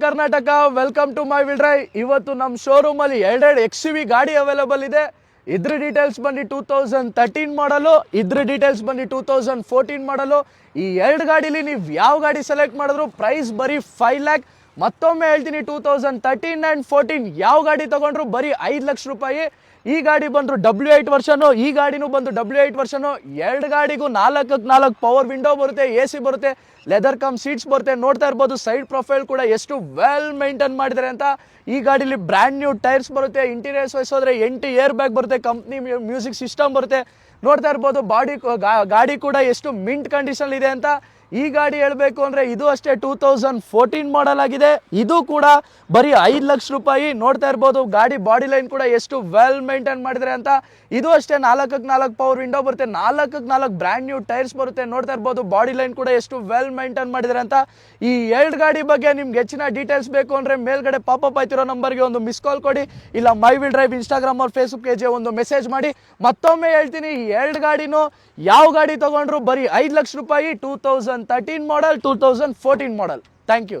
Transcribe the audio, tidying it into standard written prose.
Karnataka, welcome to my will drive. ಇವತ್ತು ನಮ್ಮ showroom ಅಲ್ಲಿ ಎರಡೆರಡು XUV ಗಾಡಿ ಅವೈಲೇಬಲ್ ಇದೆ. ಇದ್ರ ಡೀಟೇಲ್ಸ್ ಬಂದು 2013 ಮಾಡಲು, ಇದ್ರ ಡೀಟೇಲ್ಸ್ ಬಂದು 2014 ಮಾಡಲು. ಈ ಎರಡು ಗಾಡಿಲಿ ನೀವು ಯಾವ ಗಾಡಿ ಸೆಲೆಕ್ಟ್ ಮಾಡಿದ್ರು ಪ್ರೈಸ್ ಬರೀ 5 lakh. ಮತ್ತೊಮ್ಮೆ ಹೇಳ್ತೀನಿ, 2013 ಆ್ಯಂಡ್ 14 ಯಾವ ಗಾಡಿ ತಗೊಂಡ್ರು ಬರೀ 5 ಲಕ್ಷ ರೂಪಾಯಿ. ಈ ಗಾಡಿ ಬಂದ್ರು W8 ವರ್ಷನು, ಈ ಗಾಡಿನೂ ಬಂದು W8 ವರ್ಷನು. ಎರಡು ಗಾಡಿಗೂ 4x4 ಪವರ್ ವಿಂಡೋ ಬರುತ್ತೆ, AC ಬರುತ್ತೆ, ಲೆದರ್ ಕಮ್ ಸೀಟ್ಸ್ ಬರುತ್ತೆ. ನೋಡ್ತಾ ಇರ್ಬೋದು ಸೈಡ್ ಪ್ರೊಫೈಲ್ ಕೂಡ ಎಷ್ಟು ವೆಲ್ ಮೇಂಟೈನ್ ಮಾಡಿದ್ದಾರೆ ಅಂತ. ಈ ಗಾಡಿಲಿ ಬ್ರ್ಯಾಂಡ್ ನ್ಯೂ ಟೈರ್ಸ್ ಬರುತ್ತೆ. ಇಂಟೀರಿಯರ್ಸ್ ವಹಿಸೋದ್ರೆ 8 ಏರ್ ಬ್ಯಾಗ್ ಬರುತ್ತೆ, ಕಂಪ್ನಿ ಮ್ಯೂಸಿಕ್ ಸಿಸ್ಟಮ್ ಬರುತ್ತೆ. ನೋಡ್ತಾ ಇರ್ಬೋದು ಗಾಡಿ ಕೂಡ ಎಷ್ಟು ಮಿಂಟ್ ಕಂಡೀಷನ್ ಇದೆ ಅಂತ. ಈ ಗಾಡಿ ಹೇಳಬೇಕು ಅಂದರೆ ಇದು ಅಷ್ಟೇ 2014 ಮಾಡಲ್ ಆಗಿದೆ. ಇದು ಕೂಡ ಬರೀ 5 ಲಕ್ಷ ರೂಪಾಯಿ. ನೋಡ್ತಾ ಇರ್ಬೋದು ಗಾಡಿ ಬಾಡಿ ಲೈನ್ ಕೂಡ ಎಷ್ಟು ವೆಲ್ ಮೇಂಟೈನ್ ಮಾಡಿದರೆ ಅಂತ. ಇದು ಅಷ್ಟೇ 4x4 ಪವರ್ ವಿಂಡೋ ಬರುತ್ತೆ, 4x4 ಬ್ರ್ಯಾಂಡ್ ನ್ಯೂ ಟೈರ್ಸ್ ಬರುತ್ತೆ. ನೋಡ್ತಾ ಇರ್ಬೋದು ಬಾಡಿ ಲೈನ್ ಕೂಡ ಎಷ್ಟು ವೆಲ್ ಮೇಂಟೈನ್ ಮಾಡಿದರೆ ಅಂತ. ಈ ಎರಡು ಗಾಡಿ ಬಗ್ಗೆ ನಿಮ್ಗೆ ಹೆಚ್ಚಿನ ಡೀಟೇಲ್ಸ್ ಬೇಕು ಅಂದರೆ ಮೇಲ್ಗಡೆ ಪಾಪಪ್ ಆಯ್ತಿರೋ ನಂಬರ್ಗೆ ಒಂದು ಮಿಸ್ ಕಾಲ್ ಕೊಡಿ, ಇಲ್ಲ ಮೈ ವಿಲ್ ಡ್ರೈವ್ ಇನ್ಸ್ಟಾಗ್ರಾಮ್ ಅವ್ರ ಫೇಸ್ಬುಕ್ ಪೇಜ್ಗೆ ಒಂದು ಮೆಸೇಜ್ ಮಾಡಿ. ಮತ್ತೊಮ್ಮೆ ಹೇಳ್ತೀನಿ, ಈ ಎರಡು ಗಾಡಿನೂ ಯಾವ ಗಾಡಿ ತಗೊಂಡ್ರು ಬರೀ 5 ಲಕ್ಷ ರೂಪಾಯಿ. 2013 ಮಾಡಲ್, 2014 ಮಾಡಲ್. Thank you.